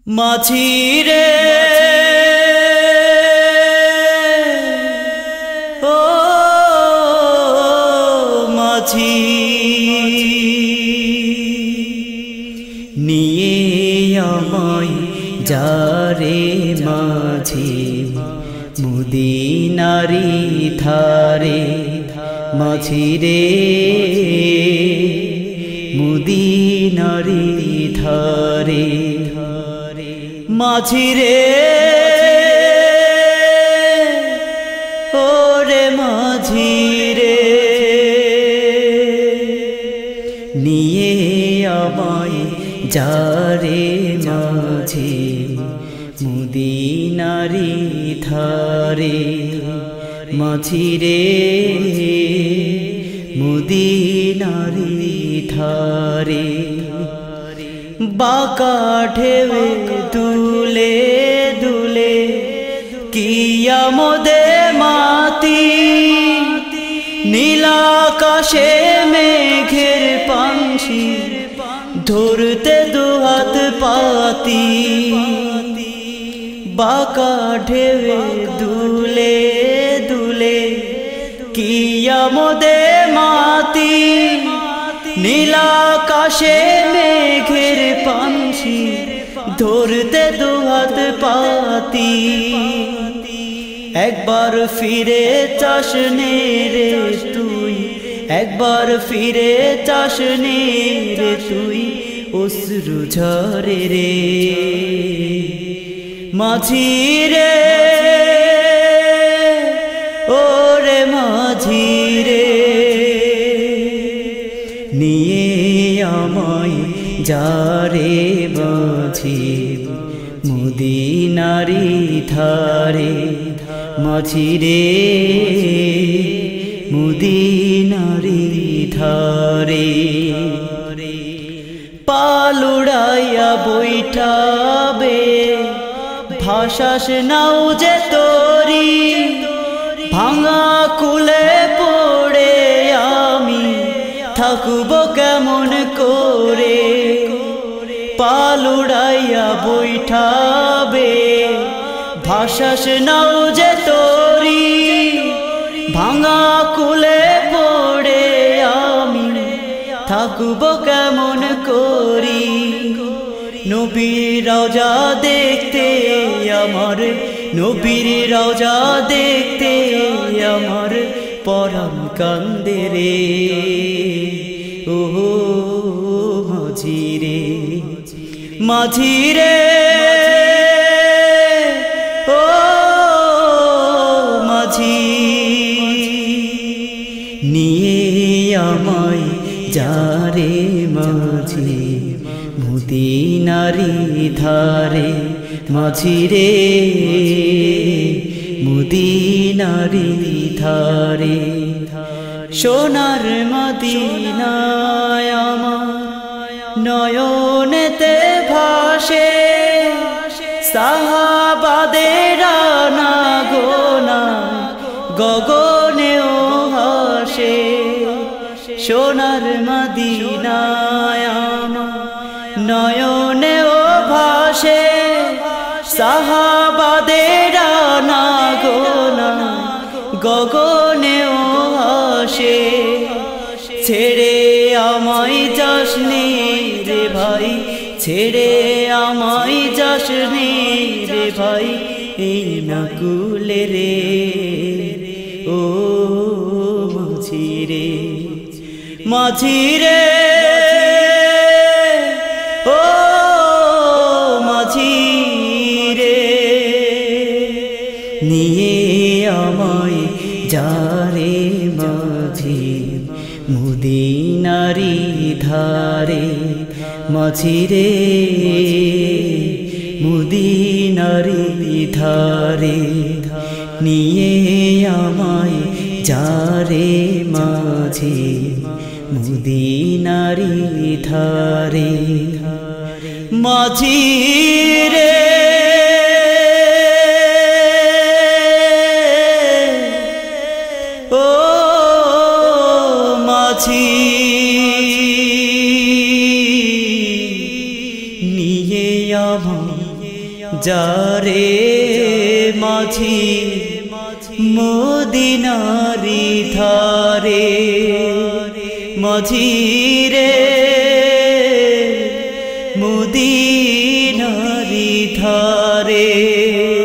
মাঝি রে ও মাঝি নিয়ে আমায় যারে মাঝি মদিনারি ধারে মাঝি রে মদিনারি ধারে মাঝি রে ওরে মাঝি রে নিয়ে আমায় যারে মাঝি মদিনারি ধারে মাঝি রে মদিনারি ধারে বাঁকা ঢেউে দুলে দুলে কিয়ামতে মাতি নীলাকাশে মেঘের পানসি ধরতে দুহাত পাতি বাঁকা ঢেউে দুলে দুলে কিয়ামতে মাতি নীলাকাশে মেঘের পানসি ধরতে দুহাত পাতি একবার ফিরে চাস নে রে তুই একবার ফিরে চাস নে রে তুই অশ্রু ঝরে রে মাঝি রে ওরে মাঝি রে নিয়ে আমায় যারে মাঝি মদিনারি ধারে মাঝি রে মদিনারি ধারে পালুড়াইয়া বৈঠাবে ভাসাস নাও যে তোরি ভাঙা কুলে পড়ে আমি থাকব কেমন করে পালুড়াইয়া বৈঠাবে ভাসাস নাও যে তোরি ভাঙা কুলে পড়ে আমি থাকব কেমন করি নবীর রওজা দেখতে আমার নবীর রওজা দেখতে আমার পরাণ কান্দে রে ও মাঝি রে মাঝি রে ও মাঝি নিয়ে আমায় যারে মাঝি মদিনারি ধারে মাঝি রে মদিনারি ধারে সোনার মদিনায় আমার নয়নেতে ভাসে সাহাবাদের না গোনা গগনেও হাসে সোনার মদিনায় আমার নয়নেও ভাসে সাহাবাদের না গোনা গগনেও হাসে ছেড়ে আমায় যাস নে রে ভাই ছেড়ে আমায় যাস নে রে ভাই এই নাকুলে রে ও মাঝি রে মাঝি রে ও মাঝি রে নিয়ে আমায় যারে মাঝি মদিনারি ধারে মাঝি রে মদিনারি ধারে নিয়ে আমায় যারে মাঝি মদিনারি ধারে মাঝি রে ও মাঝি নিয়ে আমায় যারে মাঝি মদিনারি ধারে মাঝি রে মদিনারি ধারে